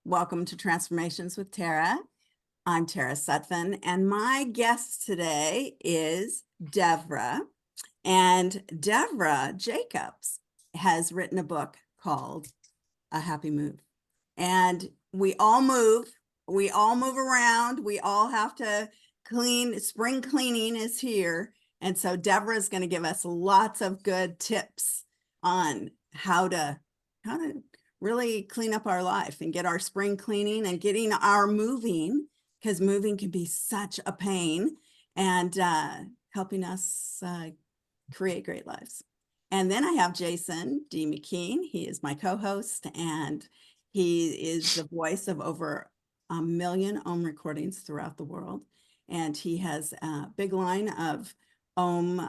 Welcome to Transformations with Tara. I'm Tara Sutphin, and my guest today is Devra. And Devra Jacobs has written a book called A Happy Move. And we all move around. We all have to clean. Spring cleaning is here. And so Devra is going to give us lots of good tips on how to really clean up our life and get our spring cleaning and getting our moving, because moving can be such a pain, and helping us create great lives. And then I have Jason D. McKean. He is my co-host, and he is the voice of over 1 million Om recordings throughout the world. And he has a big line of Om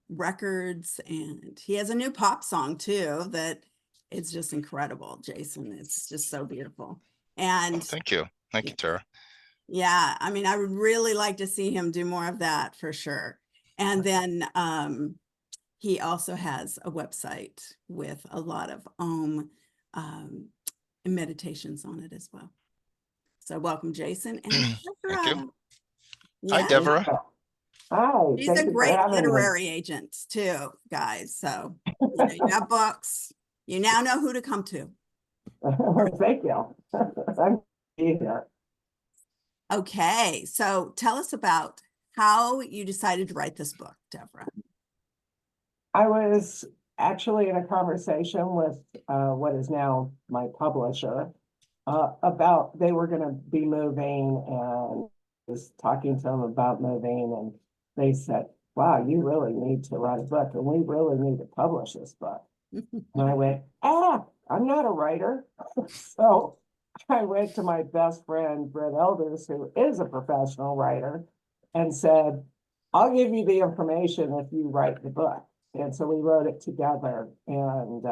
records, and he has a new pop song too that it's just incredible, Jason. It's just so beautiful. And thank you. Thank you, Tara. Yeah, I mean, I would really like to see him do more of that for sure. And then he also has a website with a lot of Om meditations on it as well. So welcome, Jason. And Thank you. Yeah. Hi, Devra. Hi. She's a great literary agent too, guys. So you have books. You now know who to come to. Thank you. I'm here. Okay, so tell us about how you decided to write this book, Devra. I was actually in a conversation with what is now my publisher about they were going to be moving, and was talking to them about moving, and they said, wow, you really need to write a book, and we really need to publish this book. And I went, I'm not a writer. So I went to my best friend, Brett Elders, who is a professional writer, and said, I'll give you the information if you write the book. And so we wrote it together, and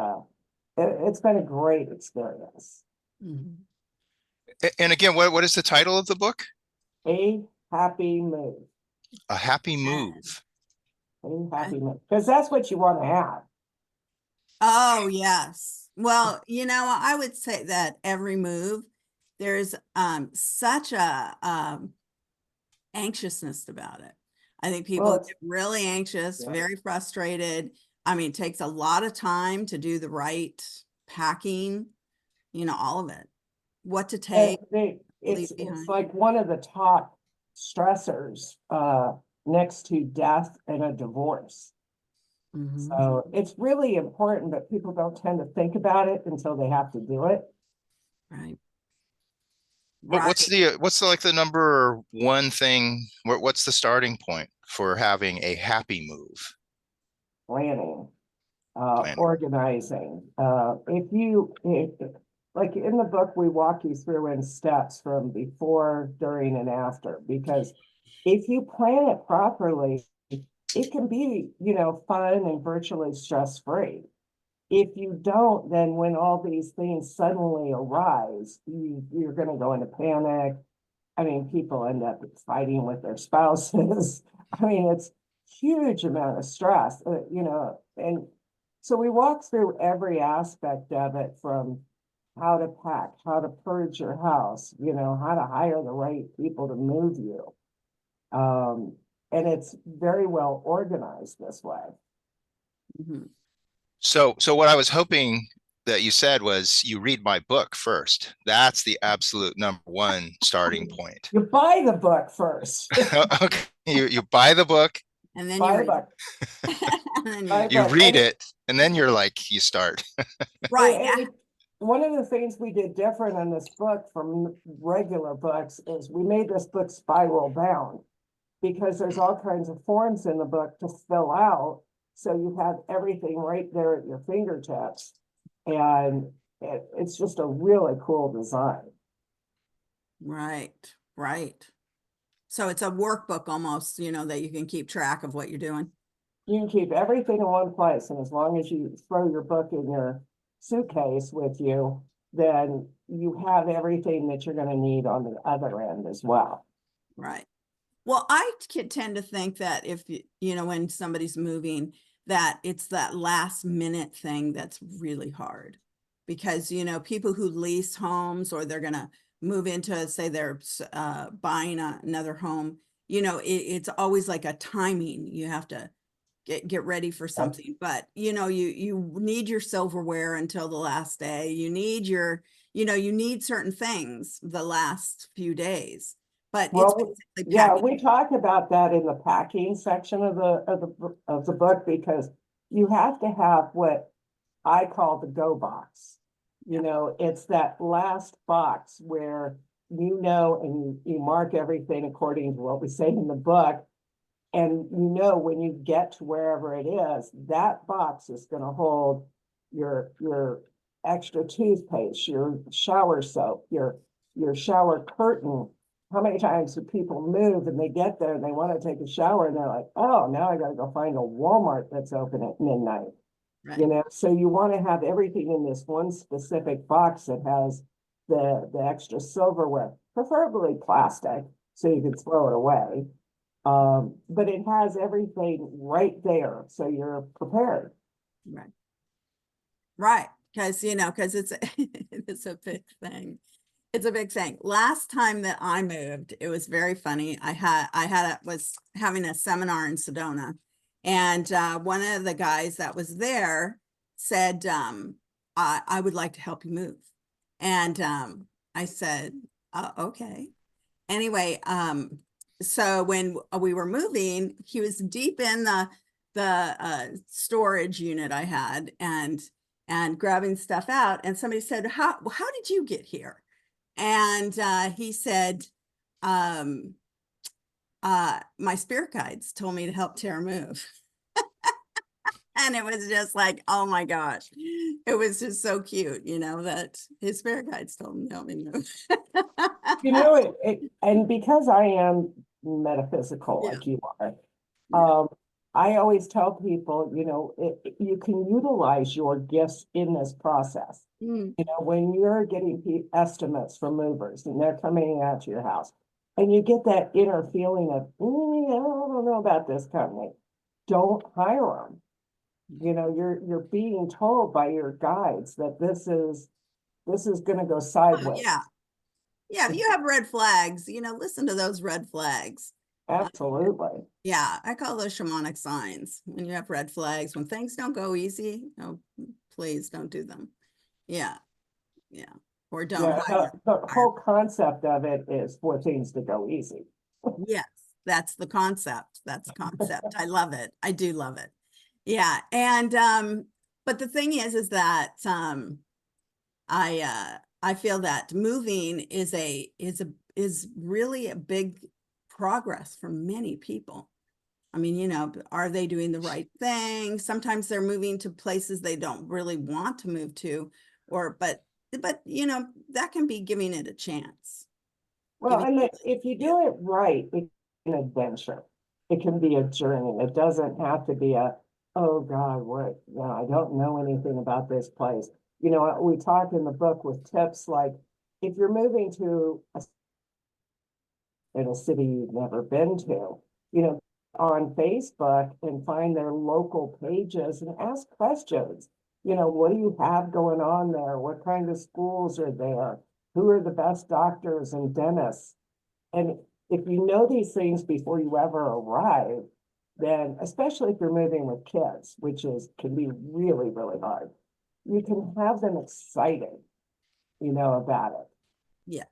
it's been a great experience. Mm-hmm. And again, what is the title of the book? A Happy Move. A Happy Move. A Happy Move. Because that's what you want to have. Oh, yes. Well, I would say that every move, there's such a anxiousness about it. I think people get really anxious, very frustrated. I mean, it takes a lot of time to do the right packing, all of it. What to take. It's like one of the top stressors next to death and a divorce. Mm-hmm. So it's really important, but people don't tend to think about it until they have to do it. Right. What's the number one thing? What's the starting point for having a happy move? Planning. Organizing. Like in the book, we walk you through in steps from before, during, and after, because if you plan it properly, it can be, fun and virtually stress-free. If you don't, then when all these things suddenly arise, you're going to go into panic. I mean, people end up fighting with their spouses. I mean, it's huge amount of stress, and so we walk through every aspect of it, from how to pack, how to purge your house, how to hire the right people to move you. And it's very well organized this way. Mm-hmm. So what I was hoping that you said was you read my book first. That's the absolute number one starting point. You buy the book first. Okay, you buy the book, and then you read it, and then you're like, you start. Right. One of the things we did different in this book from regular books is we made this book spiral bound, because there's all kinds of forms in the book to fill out. So you have everything right there at your fingertips. And it's just a really cool design. Right. So it's a workbook almost, that you can keep track of what you're doing. You can keep everything in one place. And as long as you throw your book in your suitcase with you, then you have everything that you're going to need on the other end as well. Right. Well, I tend to think that if, when somebody's moving, that it's that last minute thing that's really hard, because, you know, people who lease homes or they're going to move into, say they're buying another home, you know, it's always like a timing. You have to get ready for something, but you know, you need your silverware until the last day. You need your, you know, you need certain things the last few days, but it's Well, basically yeah, packing. we talk about that in the packing section of the book, because you have to have what I call the go box. You know, it's that last box where you know, and you mark everything according to what we say in the book. And you know, when you get to wherever it is, that box is going to hold your extra toothpaste, your shower soap, your shower curtain. How many times do people move and they get there and they want to take a shower and they're like, oh, now I got to go find a Walmart that's open at midnight. Right. You know, so you want to have everything in this one specific box that has the extra silverware, preferably plastic, so you can throw it away. But it has everything right there, so you're prepared. Right. Right. Because, you know, because it's it's a big thing. It's a big thing. Last time that I moved, it was very funny. Was having a seminar in Sedona, and one of the guys that was there said, I would like to help you move. And I said, okay. Anyway, so when we were moving, he was deep in the storage unit I had, and grabbing stuff out, and somebody said, how did you get here? And he said, my spirit guides told me to help Tara move. And it was just like, oh my gosh, it was just so cute, you know, that his spirit guides told him to help me move. You know, and because I am metaphysical Yeah. like you are, Yeah. I always tell people, you know, you can utilize your gifts in this process. Mm. You know, when you're getting estimates from movers and they're coming out to your house, and you get that inner feeling of, I don't know about this company, don't hire them. You know, you're being told by your guides that this is going to go Oh, sideways. yeah. Yeah. If you have red flags, you know, listen to those red flags. Absolutely. Yeah, I call those shamanic signs. When you have red flags, when things don't go easy, no, please don't do them. Yeah, yeah. Or don't Yeah, the hire. whole concept of it is for things to go easy. Yes, that's the concept. That's concept. I love it. I do love it. Yeah. And but the thing is that I feel that moving is really a big progress for many people. I mean, you know, are they doing the right thing? Sometimes they're moving to places they don't really want to move to, but you know, that can be giving it a chance. Well, Giving, and if you do it right, it's an adventure. It can be a journey. It doesn't have to be oh God, what? No, I don't know anything about this place. You know, we talk in the book with tips like if you're moving to in a city you've never been to, you know, on Facebook and find their local pages and ask questions. You know, what do you have going on there? What kind of schools are there? Who are the best doctors and dentists? And if you know these things before you ever arrive, then especially if you're moving with kids, which can be really, really hard, you can have them excited, you know, about it. yeah,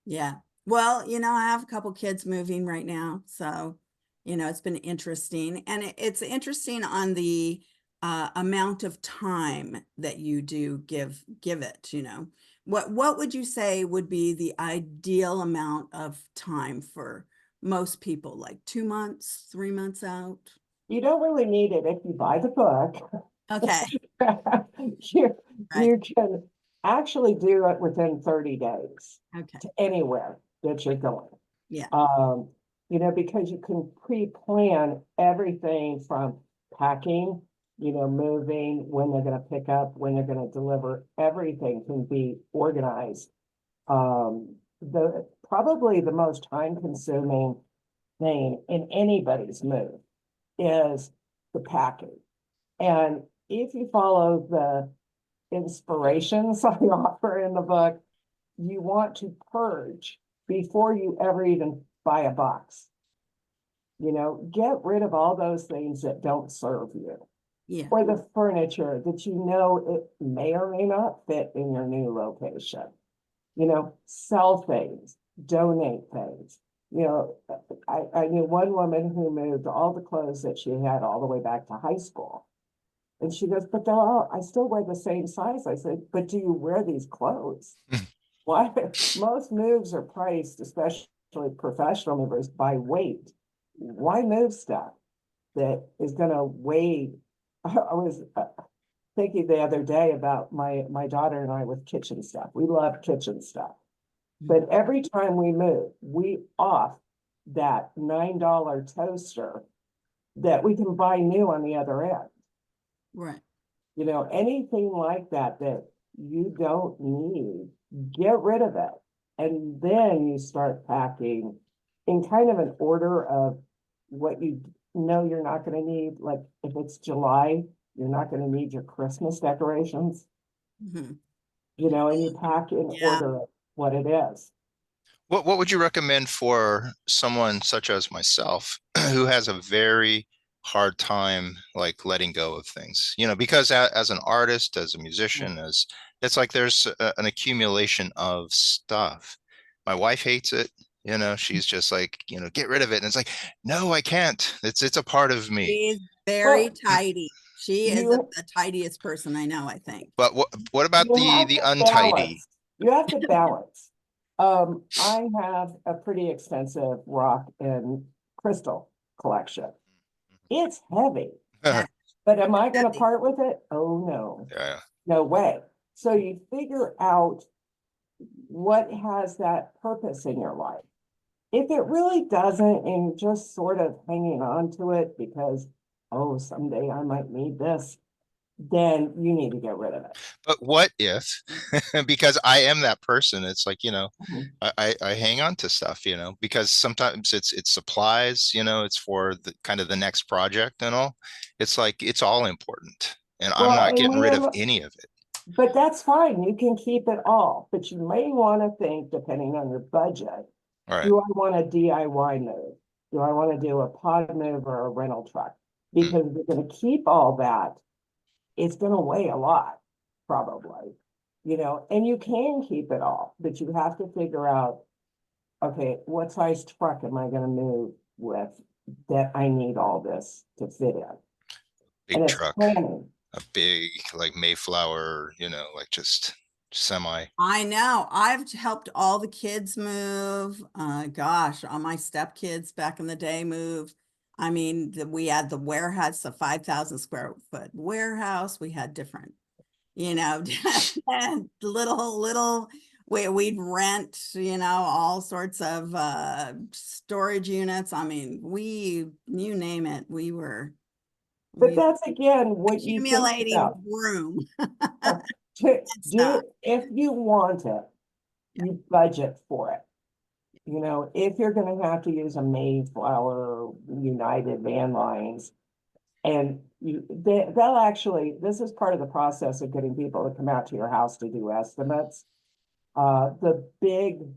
yeah. Well, you know, I have a couple kids moving right now, so you know, it's been interesting, and it's interesting on the amount of time that you do give it. You know, what would you say would be the ideal amount of time for most people? Like 2 months, 3 months out? You don't really need it if you buy the book. Okay, you, right. you can actually do it within 30 days Okay, to anywhere that you're going. yeah, You know, because you can pre-plan everything from packing, you know, moving, when they're going to pick up, when they're going to deliver, everything can be organized. Probably the most time consuming thing in anybody's move is the packing. And if you follow inspirations I offer in the book, you want to purge before you ever even buy a box. You know, get rid of all those things that don't serve you. Yeah. Or the furniture that you know it may or may not fit in your new location. You know, sell things, donate things. You know, I knew one woman who moved all the clothes that she had all the way back to high school. And she goes, but I still wear the same size. I said, but do you wear these clothes? Why? Most moves are priced, especially professional movers, by weight. Why move stuff that is going to weigh? I was thinking the other day about my daughter and I with kitchen stuff. We love kitchen stuff. But every time we move, we off that $9 toaster that we can buy new on the other end. Right. You know, anything like that that you don't need, get rid of it. And then you start packing in kind of an order of what you know you're not going to need. Like if it's July, you're not going to need your Christmas decorations, Mhm. you know, and you pack in Yeah. order of what it is. What would you recommend for someone such as myself who has a very hard time like letting go of things? You know, because as an artist, as a musician, as it's like there's an accumulation of stuff. My wife hates it. You know, she's just like, you know, get rid of it. And it's like, no, I can't. It's a part of me. She's very Well, tidy. She is you the tidiest person I know, I think. But what about you have the to untidy? balance. You have to balance. I have a pretty extensive rock and crystal collection. It's heavy, That- but am I going to heavy. part with it? Oh, no, Yeah. no way. So you figure out what has that purpose in your life. If it really doesn't, and you're just sort of hanging on to it because, oh, someday I might need this, then you need to get rid of it. But what if, because I am that person, it's like, you know, Mhm. I hang on to stuff, you know, because sometimes it's supplies, you know, it's for the kind of the next project and all. It's like it's all important. And I'm Well, not and getting we rid have, of any of it. but that's fine. You can keep it all, but you may want to think, depending on your budget, All right. do I want a DIY move? Do I want to do a pod move or a rental truck? Because if you're going to keep all that, it's going to weigh a lot, probably, you know, and you can keep it all, but you have to figure out, okay, what size truck am I going to move with that I need all this to fit in? Big And it's truck, planning. a big like Mayflower, you know, like just semi. I know. I've helped all the kids move. Gosh, all my stepkids back in the day move. I mean, we had the warehouse, a 5,000 square foot warehouse. We had different, you know, little, we'd rent, you know, all sorts of storage units. I mean, you name it, But we that's again what you think accumulating about. room To and stuff. if you want it, you budget for it. You know, if you're going to have to use a Mayflower United Van Lines, and they'll actually, this is part of the process of getting people to come out to your house to do estimates. The big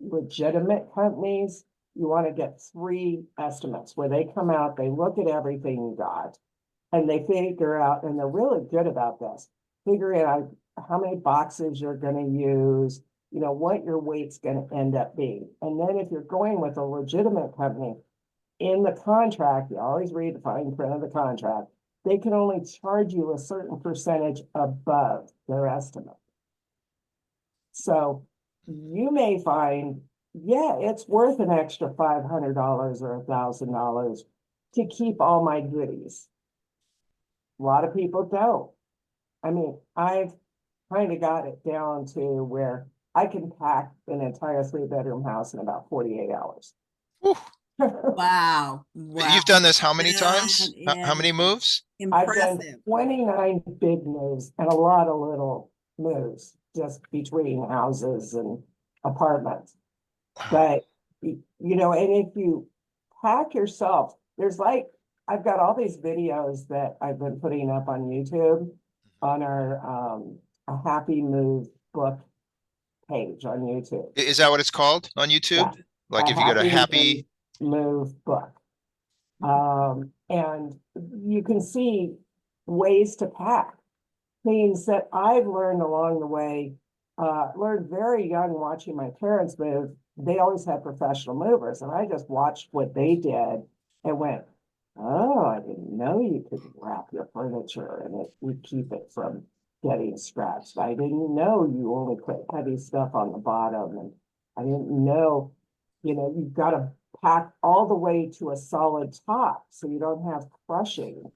legitimate companies, you want to get 3 estimates where they come out, they look at everything you got, and they figure out, and they're really good about this, figuring out how many boxes you're going to use, you know, what your weight's going to end up being. And then if you're going with a legitimate company, in the contract, you always read the fine print of the contract, they can only charge you a certain percentage above their estimate. So you may find, yeah, it's worth an extra $500 or $1,000 to keep all my goodies. A lot of people don't. I mean, I've kind of got it down to where I can pack an entire 3-bedroom house in about 48 hours. Whew. Wow. Wow. You've done this how many That times? How many is moves? I've done impressive. 29 big moves and a lot of little moves just between houses and apartments. Wow. But, you know, and if you pack yourself, there's like, I've got all these videos that I've been putting up on YouTube. on our, a Happy Move book page on YouTube. Is that what it's called on YouTube? Yeah. Like A if you go to Happy, Move book. And you can see ways to pack, things that I've learned along the way, learned very young watching my parents move. They always had professional movers, and I just watched what they did and went, oh, I didn't know you could wrap your furniture and it would keep it from getting scratched. I didn't know you only put heavy stuff on the bottom, and I didn't know, you've got to pack all the way to a solid top so you don't have crushing.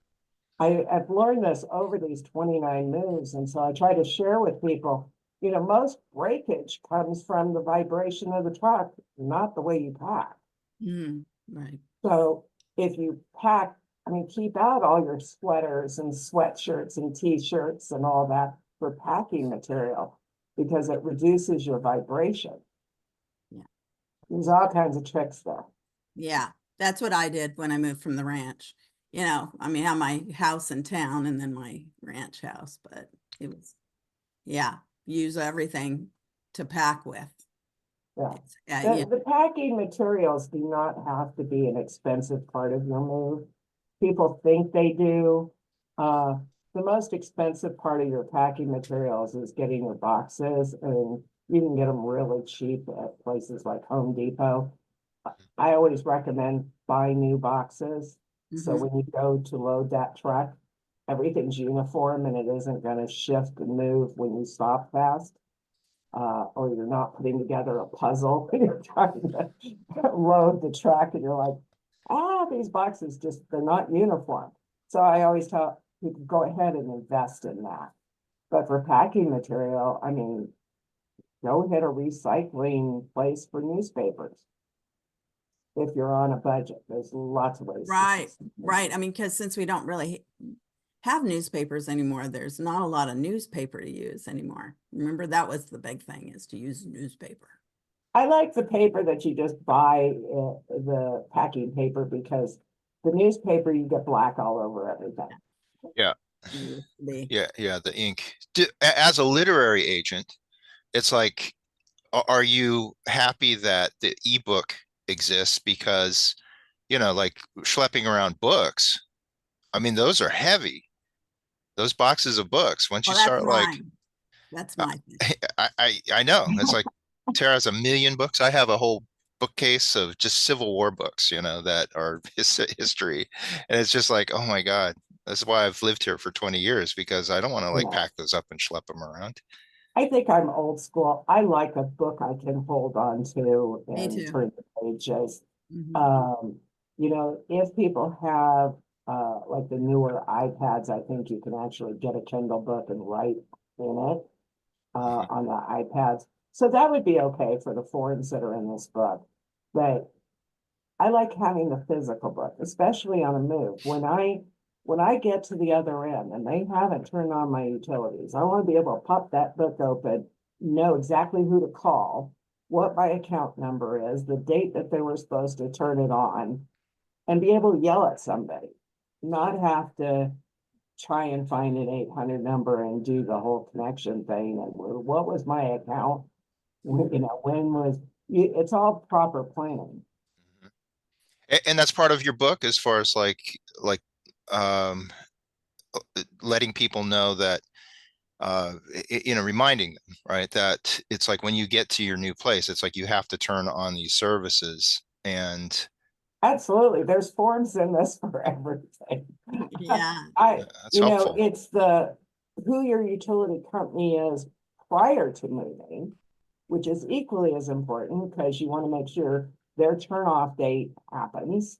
I've learned this over these 29 moves, and so I try to share with people, most breakage comes from the vibration of the truck, not the way you pack. Right. So if you pack, keep out all your sweaters and sweatshirts and t-shirts and all that for packing material, because it reduces your vibration. Yeah. There's all kinds of tricks there. Yeah, that's what I did when I moved from the ranch. I have my house in town and then my ranch house, but it was, yeah, use everything to pack with. Yeah. The packing materials do not have to be an expensive part of your move. People think they do. The most expensive part of your packing materials is getting your boxes, and you can get them really cheap at places like Home Depot. I always recommend buying new boxes. So when you go to load that truck, everything's uniform and it isn't going to shift and move when you stop fast. Or you're not putting together a puzzle when you're trying to load the truck and you're like, these boxes they're not uniform. So I always tell people, go ahead and invest in that. But for packing material, go hit a recycling place for newspapers. If you're on a budget, there's lots of ways. Right. Because since we don't really have newspapers anymore, there's not a lot of newspaper to use anymore. Remember, that was the big thing, is to use newspaper. I like the paper that you just buy, the packing paper, because the newspaper, you get black all over everything. yeah, the ink. As a literary agent, it's like, are you happy that the ebook exists? Because, like schlepping around books, those are heavy. Those boxes of books, once you start that's my thing. I know. It's like Tara has 1 million books. I have a whole bookcase of just Civil War books, that are history. And it's just like, oh my God, that's why I've lived here for 20 years, because I don't want to pack those up and schlep them around. I think I'm old school. I like a book I can hold on to and turn the pages. If people have like the newer iPads, I think you can actually get a Kindle book and write in it on the iPads. So that would be okay for the forms that are in this book. But I like having the physical book, especially on a move. When I get to the other end and they haven't turned on my utilities, I want to be able to pop that book open, know exactly who to call, what my account number is, the date that they were supposed to turn it on, and be able to yell at somebody, not have to try and find an 800 number and do the whole connection thing. And what was my account? When was it's all proper planning. And that's part of your book, as far as um, letting people know that, reminding them, right, that it's like when you get to your new place, it's like you have to turn on these services. And absolutely, there's forms in this for everything. Yeah, that's helpful. It's who your utility company is prior to moving, which is equally as important, because you want to make sure their turn off date happens.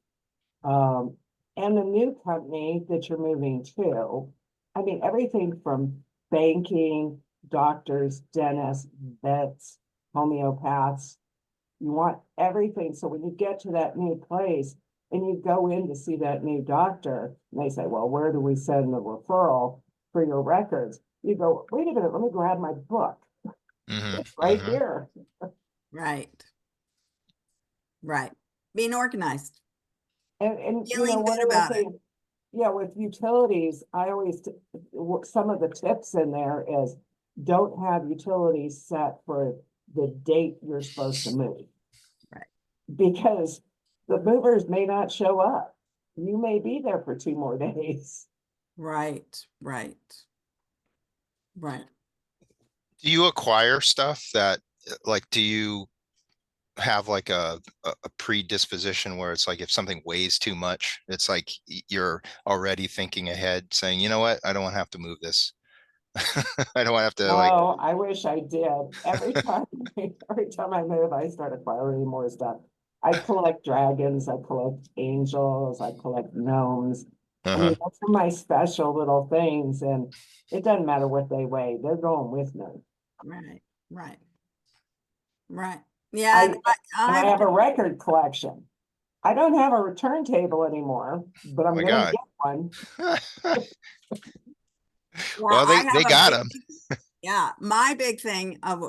And the new company that you're moving to, everything from banking, doctors, dentists, vets, homeopaths, you want everything. So when you get to that new place and you go in to see that new doctor, and they say, well, where do we send the referral for your records? You go, wait a minute, let me grab my book. It's right here. Right. Being organized. And Feeling one good of the about it. things, Yeah, with utilities, I always, some of the tips in there is don't have utilities set for the date you're supposed to move. Right. Because the movers may not show up. You may be there for 2 more days. Right, right, right. Do you acquire stuff that, like, do you have like a predisposition where it's like if something weighs too much, it's like you're already thinking ahead, saying, you know what, I don't want to have to move this. I don't want to have to like, Oh, I wish I did. Every time, every time I move, I start acquiring more stuff. I collect dragons, I collect angels, I collect gnomes. I mean, uh-huh. those are my special little things, and it doesn't matter what they weigh, they're going with me. Right, right, right. Yeah, I and and I I've have a record collection. I don't have a turntable anymore, but I'm My gonna God. get one. yeah, Well, I they have a got big, them. yeah, my big thing of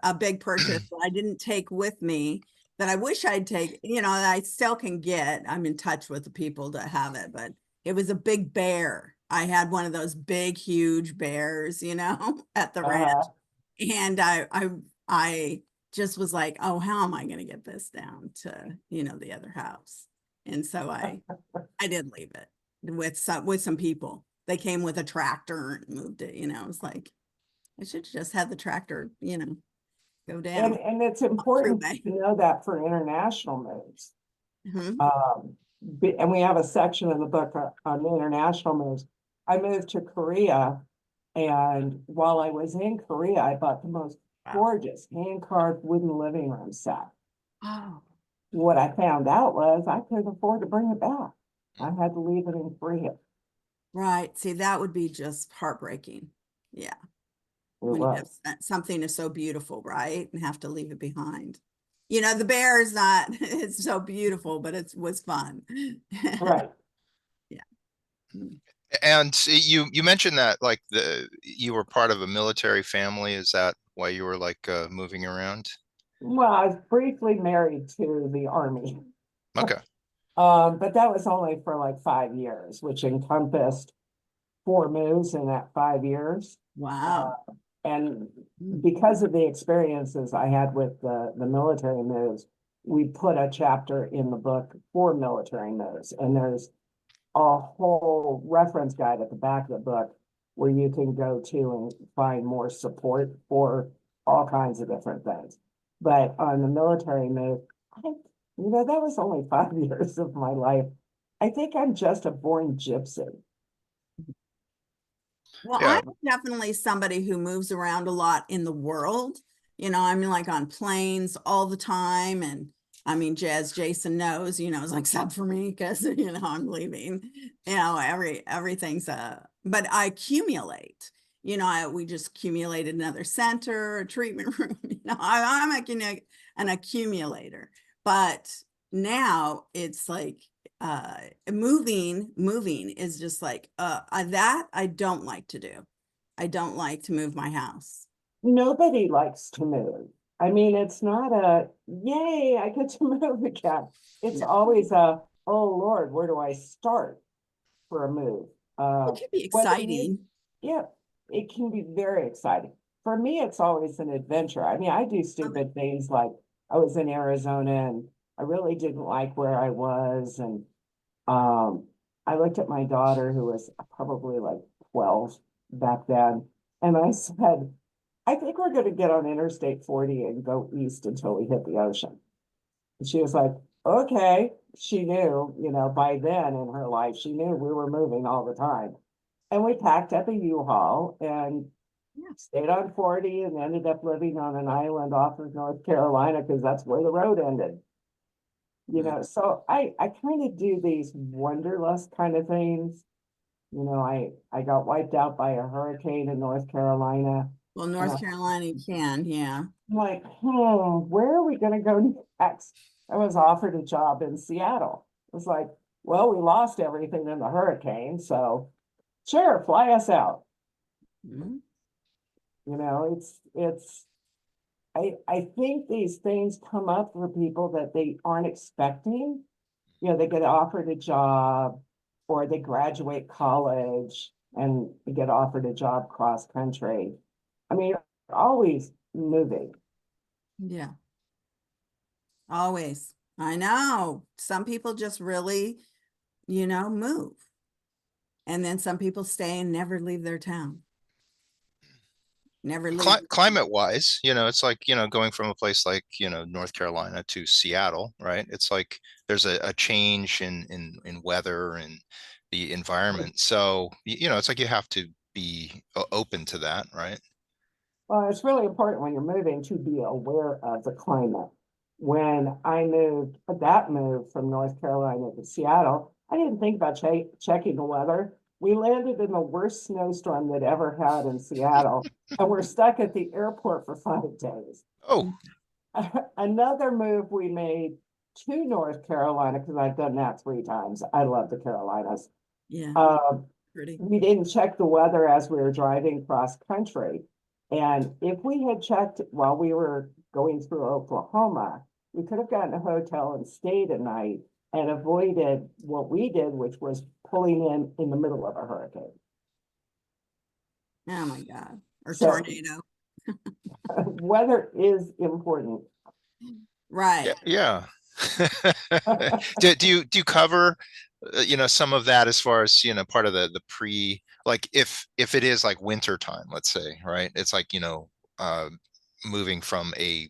a big purchase that I didn't take with me that I wish I'd take, I still can get. I'm in touch with the people to have it, but it was a big bear. I had one of those big, huge bears, at the ranch. Uh, And I just was like, oh, how am I going to get this down to, the other house? And so I did leave it with some people. They came with a tractor and moved it, it was like, I should just have the tractor, go down. and it's Through important May. to know that for international moves. Mhm. And we have a section in the book on the international moves. I moved to Korea, and while I was in Korea, I bought the most Wow. gorgeous hand-carved wooden living room set. Oh, What I found out was I couldn't afford to bring it back. I had to leave it in Korea. right. See, that would be just heartbreaking. Yeah. It When you have was. something is so beautiful, right? And have to leave it behind. The bear is not, it's so beautiful, but it was fun. Right. Yeah. Mm. And you mentioned that like you were part of a military family. Is that why you were like moving around? Well, I was briefly married to the Army. Okay. But that was only for like 5 years, which encompassed 4 moves in that 5 years. Wow. And Mm. because of the experiences I had with the military moves, we put a chapter in the book for military moves. And there's a whole reference guide at the back of the book where you can go to and find more support for all kinds of different things. But on the military move, that was only 5 years of my life. I think I'm just a born gypsy. Well, Yeah. I'm definitely somebody who moves around a lot in the world. I mean, like on planes all the time. And I mean, as Jason knows, it's like sub for me because, I'm leaving, everything's but I accumulate, we just accumulated another center, a treatment room, I'm an accumulator. But now it's like, moving is just like that I don't like to do. I don't like to move my house. Nobody likes to move. I mean, it's not a yay, I get to move again. It's No. always a, oh Lord, where do I start for a move? It can be Whether you, exciting. yeah, it can be very exciting. For me, it's always an adventure. I mean, I do stupid things like I was in Arizona and I really didn't like where I was. And I looked at my daughter who was probably like 12 back then, and I said, I think we're going to get on Interstate 40 and go east until we hit the ocean. And she was like, okay. She knew, by then in her life, she knew we were moving all the time. And we packed up a U-Haul and Yeah. stayed on 40 and ended up living on an island off of North Carolina because that's where the road ended. So I kind of do these wanderlust kind of things. I got wiped out by a hurricane in North Carolina. Well, And North Carolina can, yeah. I'm like, where are we gonna go next? I was offered a job in Seattle. It was like, well, we lost everything in the hurricane, so sure, fly us out. Mhm. It's I think these things come up for people that they aren't expecting. They get offered a job, or they graduate college and get offered a job cross country. I mean, you're always moving. Yeah. Always. I know. Some people just really, move. And then some people stay and never leave their town. Never leave. Climate wise, it's like, going from a place like, North Carolina to Seattle, right? It's like there's a change in weather and the environment. So, it's like you have to be open to that, right? Well, it's really important when you're moving to be aware of the climate. When I moved, that move from North Carolina to Seattle, I didn't think about checking the weather. We landed in the worst snowstorm that ever had in Seattle, and we're stuck at the airport for 5 days. Oh, Another move we made to North Carolina, because I've done that 3 times. I love the Carolinas. Yeah. Pretty. We didn't check the weather as we were driving cross country. And if we had checked while we were going through Oklahoma, we could have gotten a hotel and stayed a night and avoided what we did, which was pulling in the middle of a hurricane. Oh my God. Or So- tornado. Weather is important. Right. yeah. Do you cover, some of that as far as, part of the pre, like if it is like winter time, let's say, right? It's like, moving from a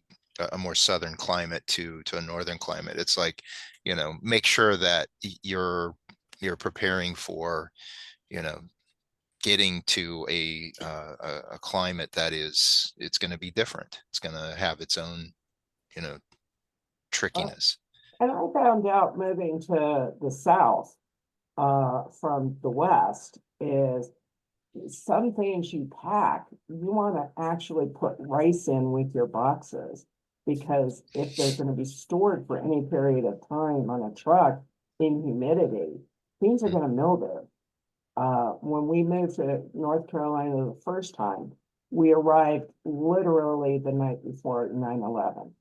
more southern climate to a northern climate. It's like, make sure that you're preparing for, getting to a climate that it's going to be different. It's going to have its own, trickiness. And I found out moving to the south from the west is some things you pack, you want to actually put rice in with your boxes, because if they're going to be stored for any period of time on a truck in humidity, things are going to mildew. When we moved to North Carolina the first time, we arrived literally the night before 9/11.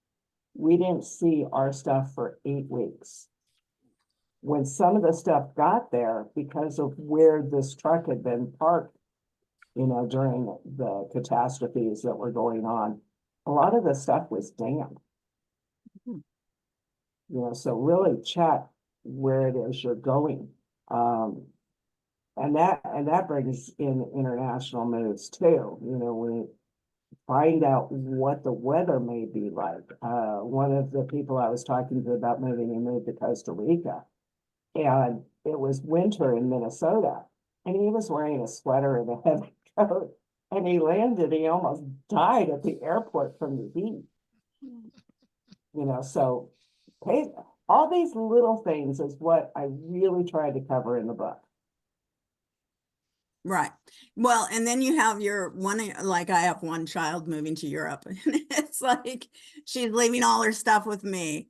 We didn't see our stuff for 8 weeks. When some of the stuff got there, because of where this truck had been parked, during the catastrophes that were going on, a lot of the stuff was damp. So really check where it is you're going. And that brings in international moves too. We find out what the weather may be like. One of the people I was talking to about moving, he moved to Costa Rica, and it was winter in Minnesota, and he was wearing a sweater and a heavy coat, and he landed, he almost died at the airport from the heat. So all these little things is what I really tried to cover in the book. Right. Well, and then you have your one, like I have one child moving to Europe, and it's like she's leaving all her stuff with me.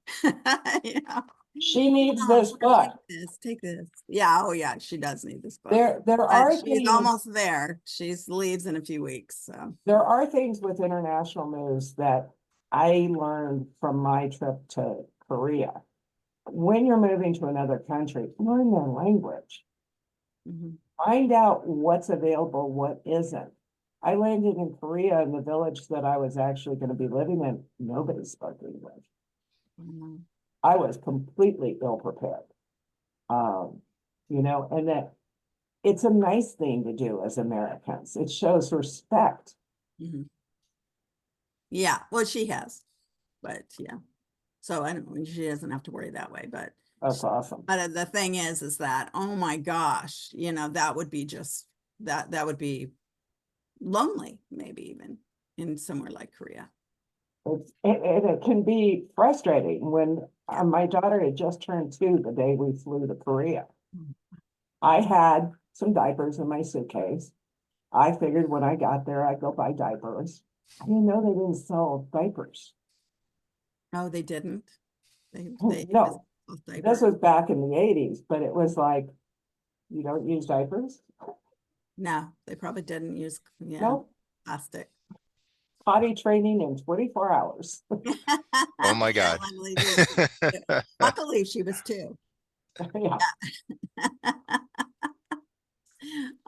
She needs "Oh, this book. Take this. Yeah. Oh yeah. She does need this book. There But are she's things, almost there. She's leaves in a few weeks. So there are things with international moves that I learned from my trip to Korea. When you're moving to another country, learn their language. mhm. Find out what's available, what isn't. I landed in Korea in the village that I was actually going to be living in. Nobody spoke English. Mhm. I was completely ill prepared. And that it's a nice thing to do as Americans. It shows respect. Mhm. Yeah. Well, she has, but yeah. So I don't. She doesn't have to worry that way. But That's awesome. the thing is that, oh my gosh, that would be just that would be lonely, maybe even in somewhere like Korea. It can be frustrating when my daughter had just turned 2 the day we flew to Korea. I had some diapers in my suitcase. I figured when I got there, I'd go buy diapers. I didn't know they didn't sell diapers. No, they didn't. They No, diapers. this was back in the 80s, but it was like, you don't use diapers? No, they probably didn't use No, plastic. potty training in 24 hours. Oh my God. Luckily, she was 2. Yeah.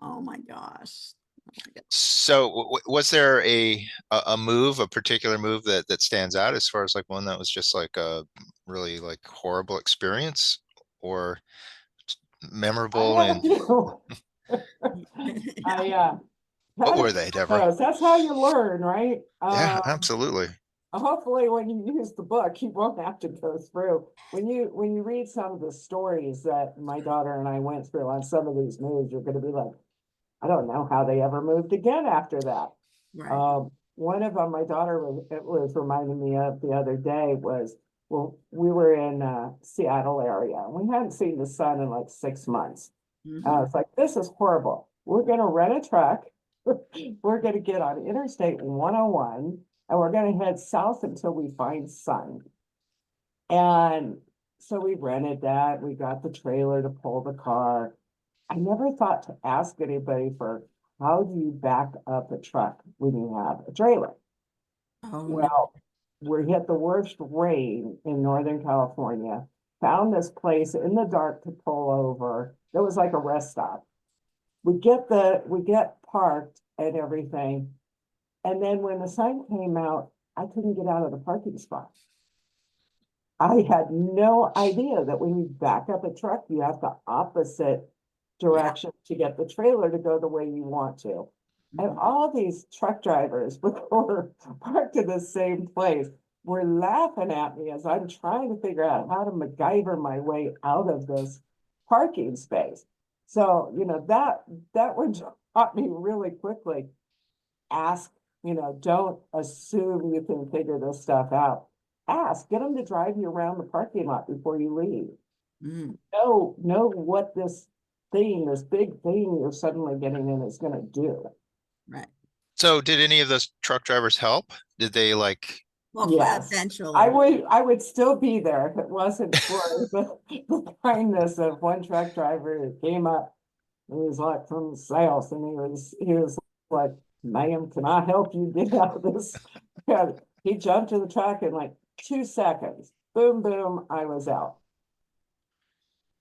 Oh my gosh. Oh my God. So was there a move, a particular move that stands out as far as like one that was just like a really like horrible experience or I memorable? have a And few. I, what had a were few they, of Deborah? those. That's how you learn, right? Yeah, absolutely. Hopefully when you use the book, you won't have to go through. When you read some of the stories that my daughter and I went through on some of these moves, you're gonna be like, I don't know how they ever moved again after that. Right. One of them, my daughter was reminding me of the other day was, well, we were in Seattle area. We hadn't seen the sun in like 6 months. Mhm. It's like, this is horrible. We're gonna rent a truck. We're gonna get on Interstate 101 and we're gonna head south until we find sun. And so we rented that. We got the trailer to pull the car. I never thought to ask anybody for how do you back up a truck when you have a trailer? Oh no. Well, we hit the worst rain in Northern California, found this place in the dark to pull over. It was like a rest stop. We get parked and everything. And then when the sun came out, I couldn't get out of the parking spot. I had no idea that when you back up a truck, you have the opposite Yeah. direction to get the trailer to go the way you want to. And Mhm. all these truck drivers were parked in the same place were laughing at me as I'm trying to figure out how to MacGyver my way out of this parking space. So, that one taught me really quickly. Ask, don't assume you can figure this stuff out. Ask, get them to drive you around the parking lot before you leave. Mm, Know what this big thing you're suddenly getting in is gonna do. right. So did any of those truck drivers help? Did they like, Well, Yes. I eventually. would still be there if it wasn't for the kindness of one truck driver who came up. He was like from the south and he was like, ma'am, can I help you get out of this? Yeah, he jumped to the truck in like 2 seconds. Boom, boom, I was out.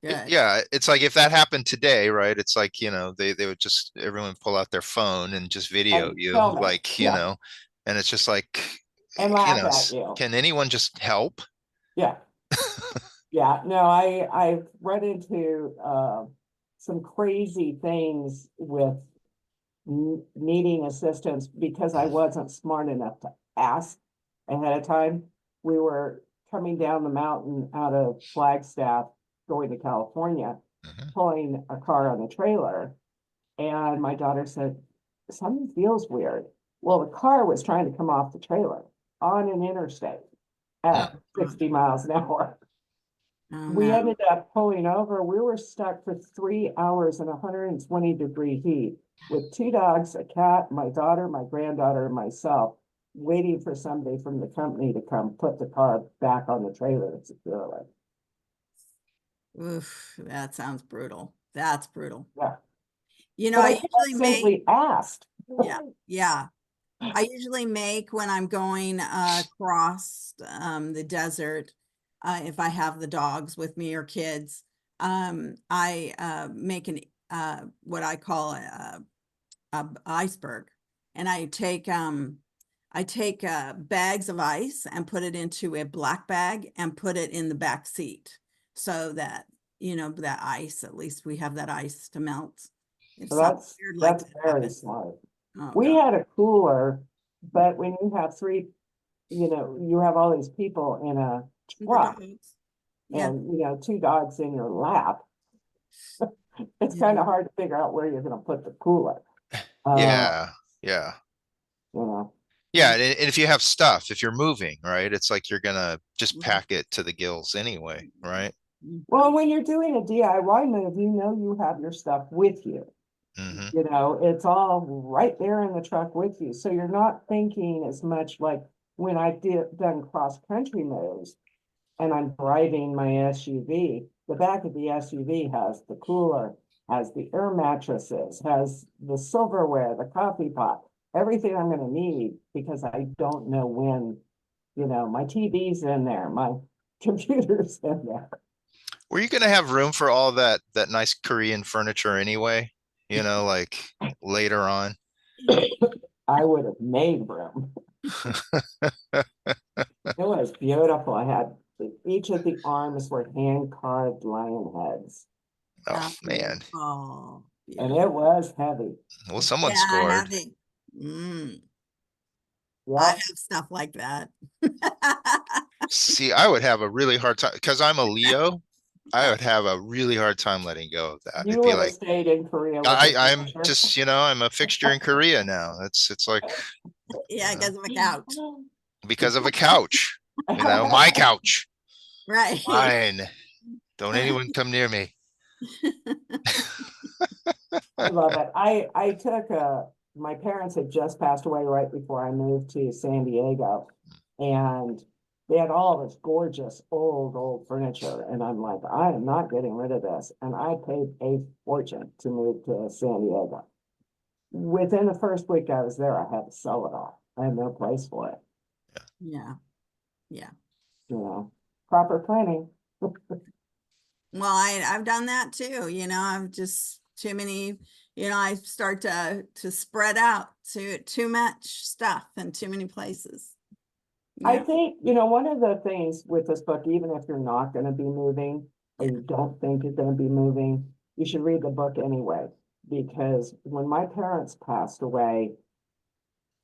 Good. yeah, it's like if that happened today, right? It's like, they would just, everyone pull out their phone and just video And you, film it. like, Yeah. and it's just like, And laugh at you. can anyone just help? Yeah. Yeah. No, I've run into some crazy things with needing assistance because I wasn't smart enough to ask ahead of time. We were coming down the mountain out of Flagstaff, going to California, Mhm. pulling a car on a trailer. And my daughter said, something feels weird. Well, the car was trying to come off the trailer on an interstate Oh, at God. 60 miles an hour. Oh We no. ended up pulling over. We were stuck for 3 hours in 120-degree heat with two dogs, a cat, my daughter, my granddaughter, and myself, waiting for somebody from the company to come put the car back on the trailer and secure it. Oof, that sounds brutal. That's brutal. Yeah, but I I could have usually make, simply asked. yeah, yeah. I usually make when I'm going across the desert, if I have the dogs with me or kids, I make an what I call a iceberg, and I take bags of ice and put it into a black bag and put it in the back seat so that that ice, at least we have that ice to melt if So something that's weird like that's that very happens. smart. Oh We God. had a cooler, but when you have three, you have all these people in a The truck dogs. Yeah. and two dogs in your lap, it's kind Yeah. of hard to figure out where you're going to put the cooler. Uh, Yeah, yeah. you know, Yeah, and if you have stuff, if you're moving, right, it's like you're gonna just Mhm. pack it to the gills anyway, right? well, when you're doing a DIY move, you have your stuff with you. Hmm. It's all right there in the truck with you. So you're not thinking as much like when I done cross country moves and I'm driving my SUV, the back of the SUV has the cooler, has the air mattresses, has the silverware, the coffee pot, everything I'm gonna need because I don't know when, my TV's in there, my computer's in there. Were you gonna have room for all that nice Korean furniture anyway? you know, like later on. I would have made room. It was beautiful. I had each of the arms were hand carved lion heads, Oh man. Oh, and beautiful. it was heavy. Well, someone Yeah, scored. heavy. I Yep. have stuff like that. See, I would have a really hard time because I'm a Leo. I would have a really hard time letting go of that. It'd You be would have like stayed in Korea with the I'm furniture. just, I'm a fixture in Korea now. It's like Yeah, uh, because of a couch. because of a couch, my couch, Right. mine. Don't anyone come near me. I love it. I took my parents had just passed away right before I moved to San Diego, and they had all this gorgeous old furniture, and I'm like, I am not getting rid of this. And I paid a fortune to move to San Diego. Within the first week I was there, I had to sell it all. I had no place for it, Yeah. Yeah. you know. Proper planning. Well, I've done that too, I've just too many, I start to spread out to too much stuff in too many places. I Yeah. think, one of the things with this book, even if you're not going to be moving or you don't think you're going to be moving, you should read the book anyway. Because when my parents passed away,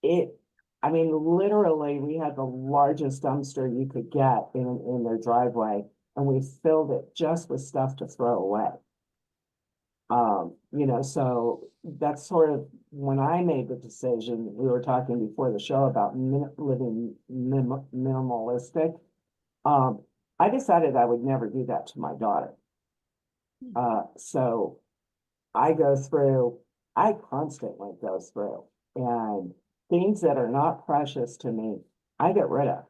it, I mean, literally, we had the largest dumpster you could get in their driveway, and we filled it just with stuff to throw away. So that's sort of when I made the decision, we were talking before the show about living minimalistic. Um, I decided I would never do that to my daughter. So I constantly go through, and things that are not precious to me, I get rid of.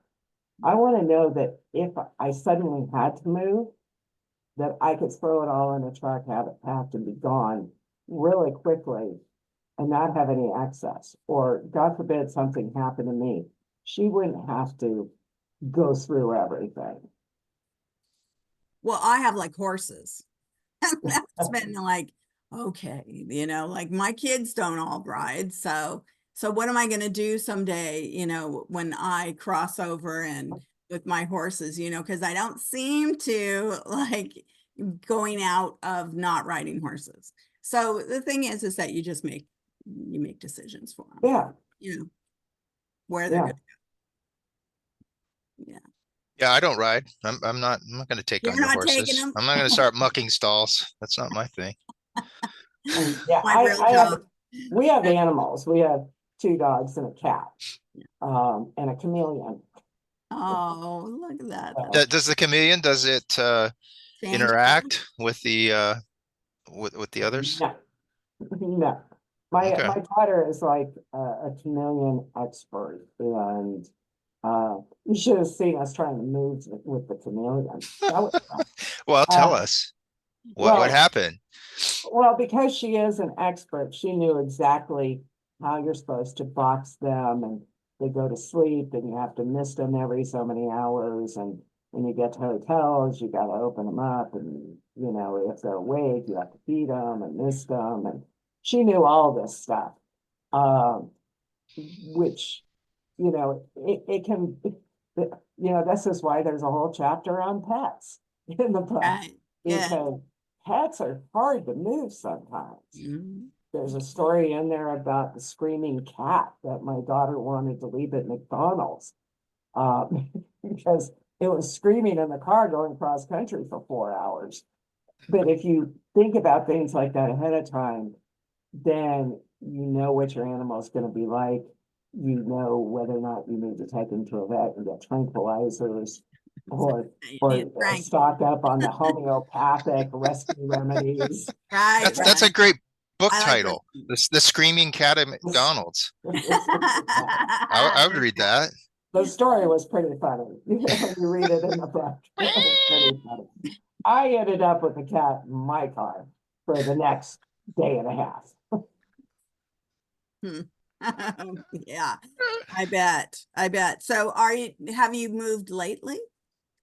I want to know that if I suddenly had to move, that I could throw it all in a truck, have it packed and be gone really quickly and not have any access. Or God forbid something happened to me. She wouldn't have to go through everything. Well, I have like horses. That's been like, okay, like my kids don't all ride. So what am I going to do someday, when I cross over and with my horses, because I don't seem to like going out of not riding horses. So the thing is that you make decisions for them, Yeah, where they're yeah. going. Yeah. Yeah, I don't ride. I'm not going to take You're on your not taking horses. them. I'm not going to start mucking stalls. That's not my thing. Yeah, My real job. we have animals. We have 2 dogs and a cat, and a chameleon. Oh, look at that. So, Does the chameleon, does it Change. interact with the with the others? no, no. My Okay. my daughter is like a chameleon expert, and you should have seen us trying to move with the chameleon. That was fun. Well, tell Uh, us what well, happened. well, because she is an expert, she knew exactly how you're supposed to box them, and they go to sleep, and you have to mist them every so many hours. And when you get to hotels, you got to open them up, and if they're awake, you have to feed them and mist them. And she knew all this stuff, which it can, this is why there's a whole chapter on pets in the book, Right. Yeah. because pets are hard to move sometimes. Mhm. There's a story in there about the screaming cat that my daughter wanted to leave at McDonald's, because it was screaming in the car going cross country for 4 hours. But if you think about things like that ahead of time, then you know what your animal is going to be like. You know whether or not you need to take them to a vet and get tranquilizers, or Frank. stock up on the homeopathic rescue remedies. Right, That's a right. great book I like title. The Screaming Cat at McDonald's. I would read that. The story was pretty funny. When you read it in the book, it was pretty funny. I ended up with the cat in my car for the next day and a half. Yeah, I bet. So have you moved lately?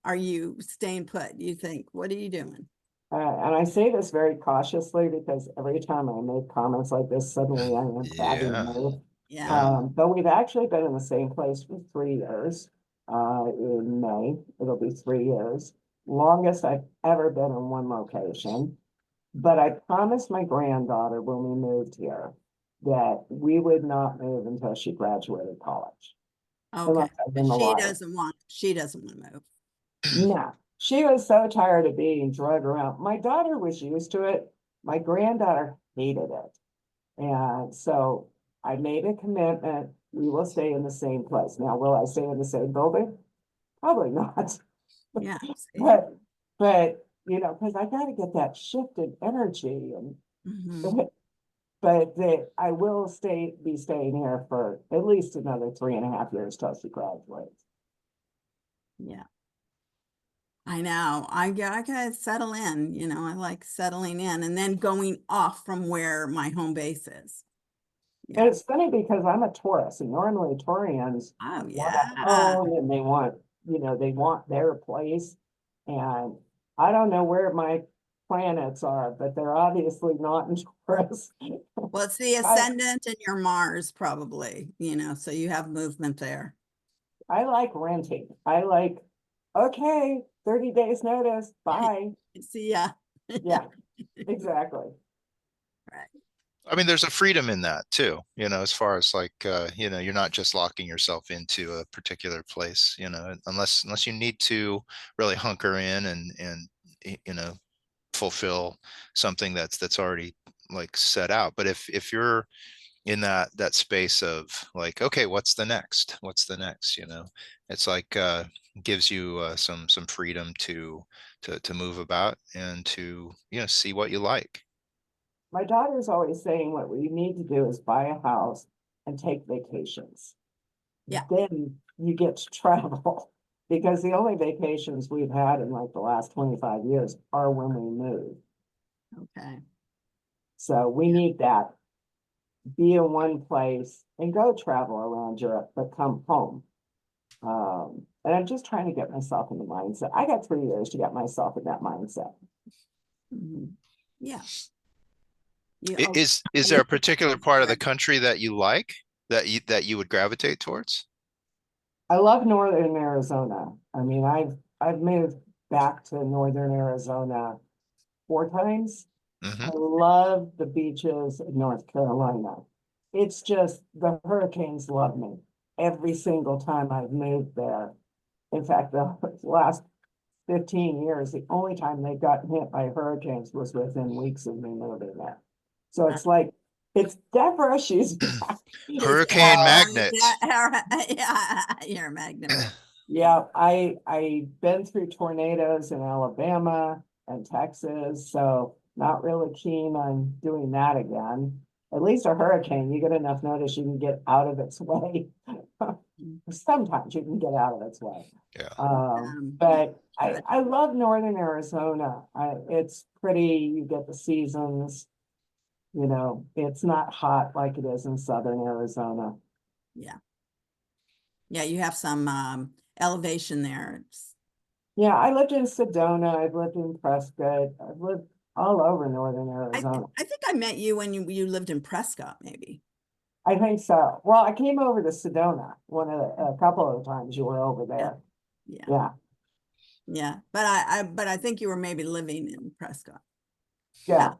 Are you staying put? You think, what are you doing? And I say this very cautiously because every time I make comments like this, suddenly I am having Yeah. move. Yeah. But we've actually been in the same place for 3 years. In May, it'll be 3 years. Longest I've ever been in one location. But I promised my granddaughter when we moved here that we would not move until she graduated college. Okay. Unless I But win the she lottery. doesn't want to move. No, she was so tired of being drugged around. My daughter was used to it. My granddaughter hated it. And so I made a commitment. We will stay in the same place. Now, will I stay in the same building? Probably not. Yeah. See? But you know, because I got to get that shifted energy and Mhm. but that I will be staying here for at least another 3.5 years till she graduates. Yeah. I know. I gotta settle in, I like settling in and then going off from where my home base is. And Yeah. it's funny because I'm a Taurus, and normally Taurians Oh, want yeah. a home and they want, they want their place. And I don't know where my planets are, but they're obviously not in Taurus. Well, it's the I, ascendant in your Mars probably, so you have movement there. I like renting. I like, okay, 30 days notice, bye. See ya. Yeah, exactly. Right. I mean, there's a freedom in that too, as far as like, you're not just locking yourself into a particular place, unless you need to really hunker in and, fulfill something that's already like set out. But if you're in that space of like, okay, what's the next? What's the next? It's like, gives you some freedom to move about and to, see what you like. My daughter's always saying what we need to do is buy a house and take vacations. Yeah. Then you get to travel. Because the only vacations we've had in like the last 25 years are when we move. Okay. So we need that. Be in one place and go travel around Europe, but come home. And I'm just trying to get myself in the mindset. I got 3 years to get myself in that mindset. Mhm. Yeah. You Is there a particular part of the country that you like that you would gravitate towards? I love northern Arizona. I mean, I've moved back to northern Arizona 4 times. I Hmm. love the beaches in North Carolina. It's just the hurricanes love me every single time I've moved there. In fact, the last 15 years, the only time they've gotten hit by hurricanes was within weeks of me moving there. So it's like, it's Devra, she's back. Hurricane magnet. Yeah, you're a magnet. Yeah, I've been through tornadoes in Alabama and Texas, so not really keen on doing that again. At least a hurricane, you get enough notice, you can get out of its way. Sometimes you can get out of its way. Yeah. But I love northern Arizona. It's pretty, you get the seasons, it's not hot like it is in southern Arizona. Yeah. Yeah, you have some elevation there. Yeah, I lived in Sedona, I've lived in Prescott, I've lived all over northern I Arizona. think I met you when you lived in Prescott, maybe. I think so. Well, I came over to Sedona a couple of times you were over there. Yeah. Yeah, Yeah. But I think you were maybe living in Prescott. yeah.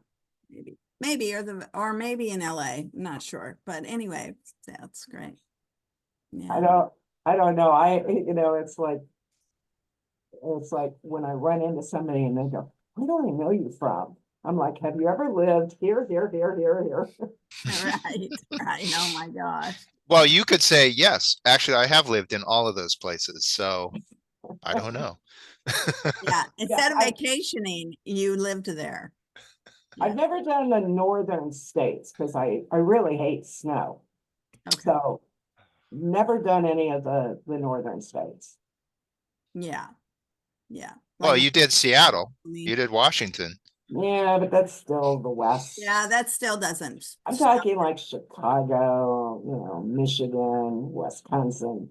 Maybe or maybe in LA. I'm not sure. But anyway, that's great. Yeah. I don't know. It's like when I run into somebody and they go, "Where do I know you from?" I'm like, "Have you ever lived here, here, here, here, here?" Right. Right. Oh my gosh. Well, you could say, yes, actually, I have lived in all of those places. So I don't know. Yeah. Instead of I, vacationing, you lived there. I've never done the northern states because I really hate snow. Okay. So never done any of the northern states. Yeah. Yeah. Well, Like you did Seattle. me. You did Washington. Yeah, but that's still the West. Yeah, that still doesn't. I'm talking like Chicago, Michigan, Wisconsin.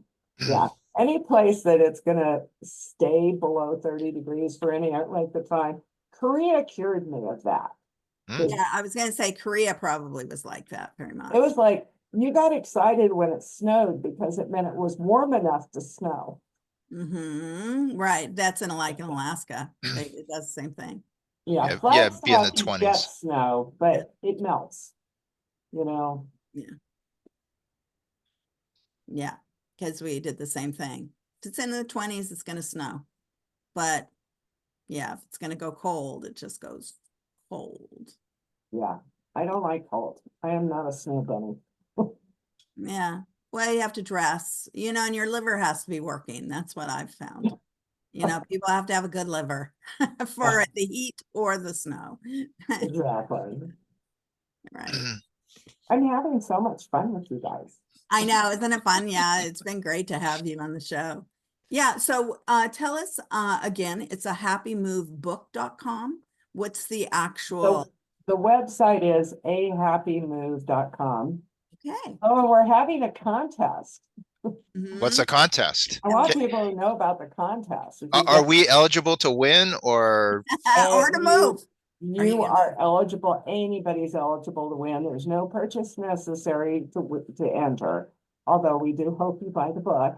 Yeah, any place that it's gonna stay below 30 degrees for any length of time, Korea cured me of that. Mm. Yeah, I was gonna say Korea probably was like that very much. It was like, you got excited when it snowed because it meant it was warm enough to snow. Right, that's in like in Alaska. It does the same thing. Yeah, Yeah, be in the Flagstaff, you get 20s. snow, but it melts, you know? Yeah, because we did the same thing. If it's in the 20s, it's gonna snow. But yeah, if it's gonna go cold, it just goes cold. Yeah, I don't like cold. I am not a snow bunny. Yeah. Well, you have to dress, and your liver has to be working. That's what I've found. People have to have a good liver for the heat or the snow. Exactly. Right. I'm having so much fun with you guys. I know, isn't it fun? Yeah, it's been great to have you on the show. Yeah, so tell us again, it's a happymovebook.com. What's the So actual? the website is ahappymove.com. Okay. Oh, and we're having a contest. What's Mhm. a contest? I want Ca- people to know about the contest. If Are you are get- we eligible to win or? Or to move. Are you You gonna are eligible, anybody's eligible to win. There's no purchase necessary to enter, although we do hope you buy the book.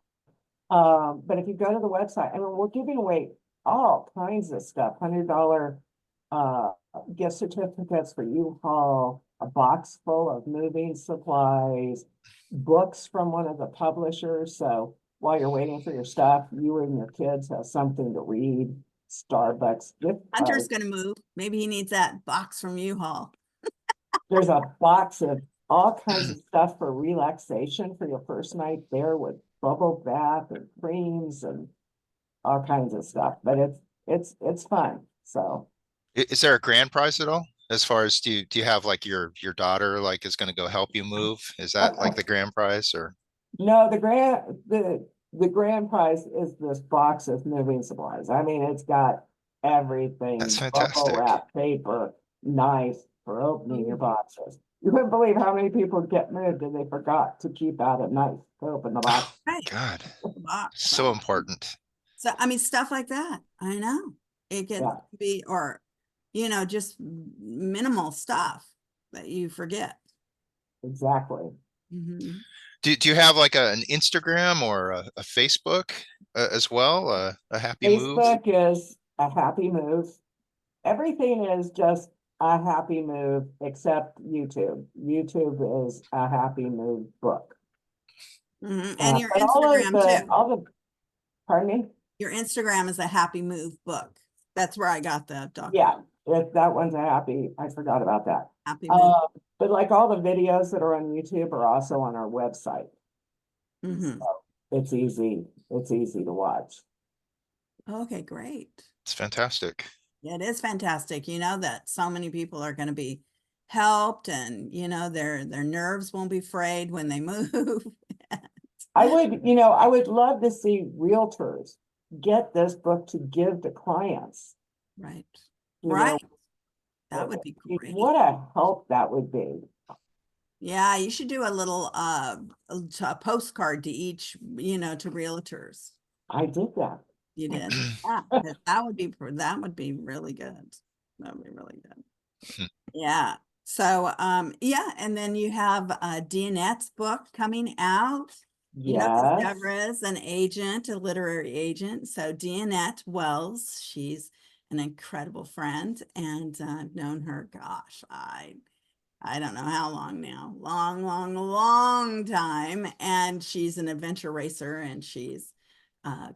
But if you go to the website, I mean, we're giving away all kinds of stuff, $100 gift certificates for U-Haul, a box full of moving supplies, books from one of the publishers. So while you're waiting for your stuff, you and your kids have something to read. Starbucks gift Hunter's cards. gonna move. Maybe he needs that box from U-Haul. There's a box of all kinds of stuff for relaxation for your first night there with bubble bath and creams and all kinds of stuff. But it's fun. So Is there a grand prize at all? As far as do you have like your daughter like is going to go help you move? Is that like the grand prize or? no, the grand prize is this box of moving supplies. I mean, it's got everything, That's bubble fantastic. wrap, paper, knife for opening your boxes. You wouldn't believe how many people get moved and they forgot to keep out a knife to open the box. Right. God, Box. so important. So, I mean, stuff like that. I know it can Yeah. be, or, just minimal stuff that you forget. Exactly. Mhm. Do you have like an Instagram or a Facebook as well? A happy move? Facebook is a happy move. Everything is just a happy move except YouTube. YouTube is a happy move book. And your But all of Instagram too. pardon me? Your Instagram is a happy move book. That's where I got the document. Yeah, if that one's a happy, I forgot about that. Happy move. But like all the videos that are on YouTube are also on our website. Mhm. So it's easy to watch. Okay, great. It's fantastic. Yeah, it is fantastic. That so many people are going to be helped, and their nerves won't be frayed when they move. I would love to see realtors get this book to give to clients. Right. You know, Right. That would be great. What a help that would be. Yeah, you should do a little a postcard to each, to realtors. I did that. You did. Yeah, that would be really good. That would be really good. Yeah. So yeah, and then you have Deanette's book coming out. Because Yes. Devra is an agent, a literary agent. So Deanette Wells, she's an incredible friend, and I've known her, gosh, I don't know how long now, long time. And she's an adventure racer, and she's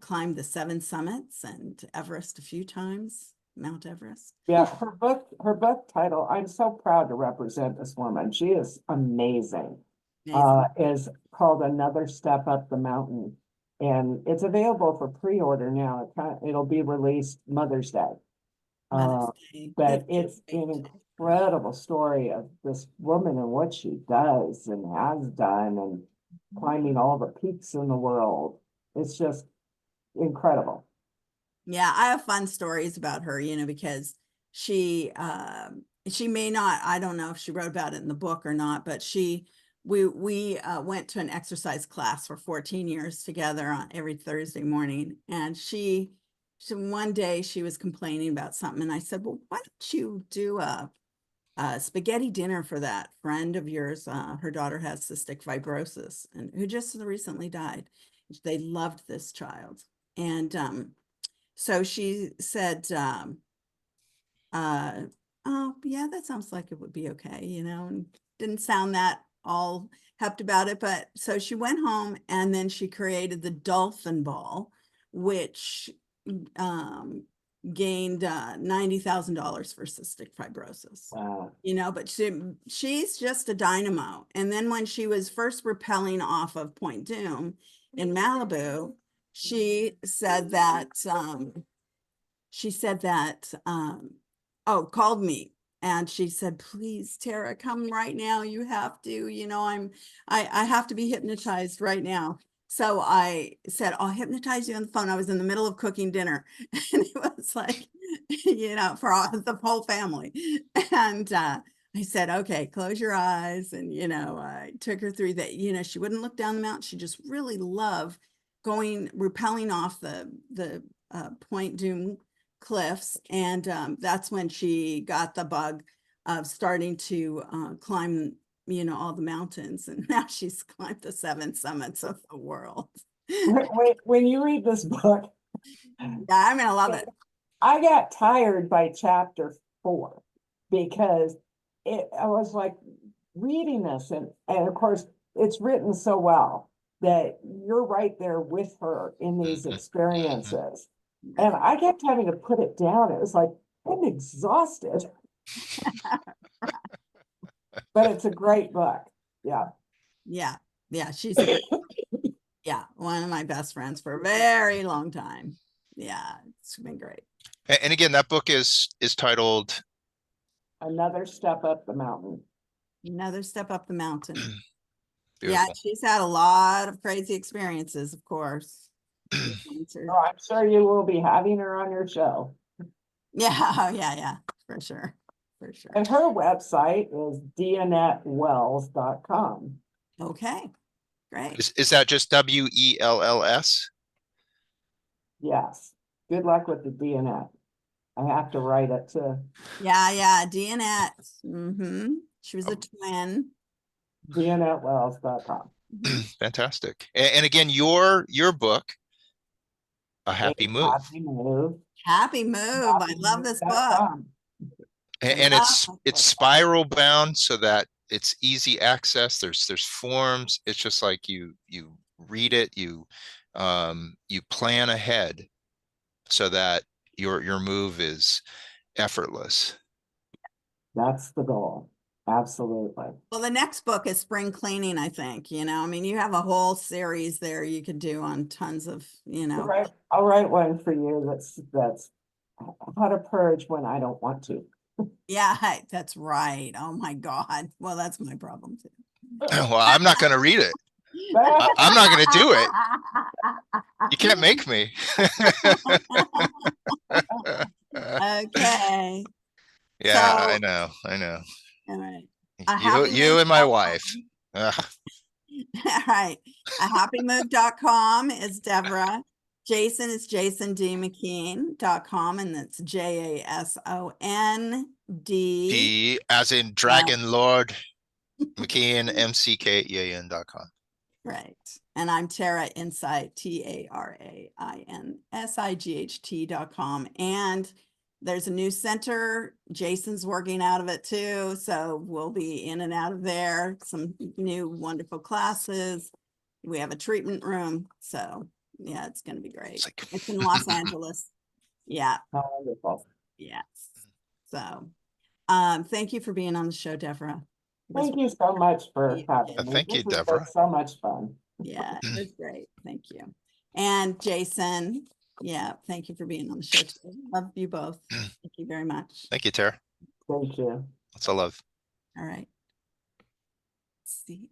climbed the 7 summits and Everest a few times, Mount Everest. Yeah, her book title, I'm so proud to represent this woman. She is amazing. Amazing. Is called Another Step Up the Mountain. And it's available for pre-order now. It'll be released Mother's Day. Mother's Day. But Good, it's great. an incredible story of this woman and what she does and has done and climbing all the peaks in the world. It's just incredible. Yeah, I have fun stories about her, because she may not, I don't know if she wrote about it in the book or not, but we went to an exercise class for 14 years together on every Thursday morning, and she So one day she was complaining about something, and I said, well, why don't you do a spaghetti dinner for that friend of yours? Her daughter has cystic fibrosis, and who just recently died. They loved this child. And so she said, oh, yeah, that sounds like it would be okay, you know, and didn't sound that all happy about it. But so she went home, and then she created the dolphin ball, which gained $90,000 for cystic fibrosis. Wow. You know, but she's just a dynamo. And then when she was first rappelling off of Point Doom in Malibu, she said that called me, and she said, please, Tara, come right now. You have to, you know, I have to be hypnotized right now. So I said, I'll hypnotize you on the phone. I was in the middle of cooking dinner, and it was like, you know, for the whole family. And I said, okay, close your eyes. And, you know, I took her through that, you know, she wouldn't look down the mountain. She just really loved rappelling off the Point Doom cliffs. And that's when she got the bug of starting to climb, you know, all the mountains. And now she's climbed the 7 summits of the world. When you read this book, Yeah, I'm gonna love it. I got tired by chapter 4 because I was like reading this, and of course it's written so well that you're right there with her in these experiences. And I kept having to put it down. It was like, I'm exhausted. But it's a great book. Yeah. Yeah. Yeah. She's a great, yeah, one of my best friends for a very long time. Yeah. It's been great. And again, that book is titled Another Step Up the Mountain. Another Step Up the Mountain. Yeah, Beautiful. she's had a lot of crazy experiences, of course. Oh, I'm sure you will be having her on your show. Yeah, yeah, for sure. For sure. And her website is DeanetteWells.com. Okay, great. Is that just WELLS? Yes. Good luck with the Deanette. I have to write it too. Yeah, Deanette. She was a twin. DeanetteWells.com. Fantastic. And again, your book, A Happy Move. Happy Move. Happy Move. I love this book. HappyMove.com. And it's spiral bound so that it's easy access. There's forms. It's just like you read it, you plan ahead so that your move is effortless. That's the goal. Absolutely. Well, the next book is spring cleaning, I think. You know, I mean, you have a whole series there you could do on tons of, you know. I'll write one for you that's how to purge when I don't want to. Yeah, that's right. Oh my God. Well, that's my problem too. Well, I'm not going to read it. I'm not going to do it. You can't make me. Okay. Yeah, So- I know. All right. You and my wife. Ugh. All right. happymove.com is Devra. Jason is jasondmckeen.com, and that's JASOND. D as in Dragon Lord McKean, MCKEAN.com. Right. And I'm Tara Insight, TARAINSIGHT.com. And there's a new center. Jason's working out of it too. So we'll be in and out of there. Some new wonderful classes. We have a treatment room. So yeah, it's going to be great. It's in Los Angeles. Yeah. How wonderful. Yes. So thank you for being on the show, Devra. Thank you so much for having me. Thank you, This has Devra. been so much fun. Yeah, it was great. Thank you. And Jason, yeah, thank you for being on the show today. Love you both. Thank you very much. Thank you, Tara. Thank you. Lots of love. All right. Let's see.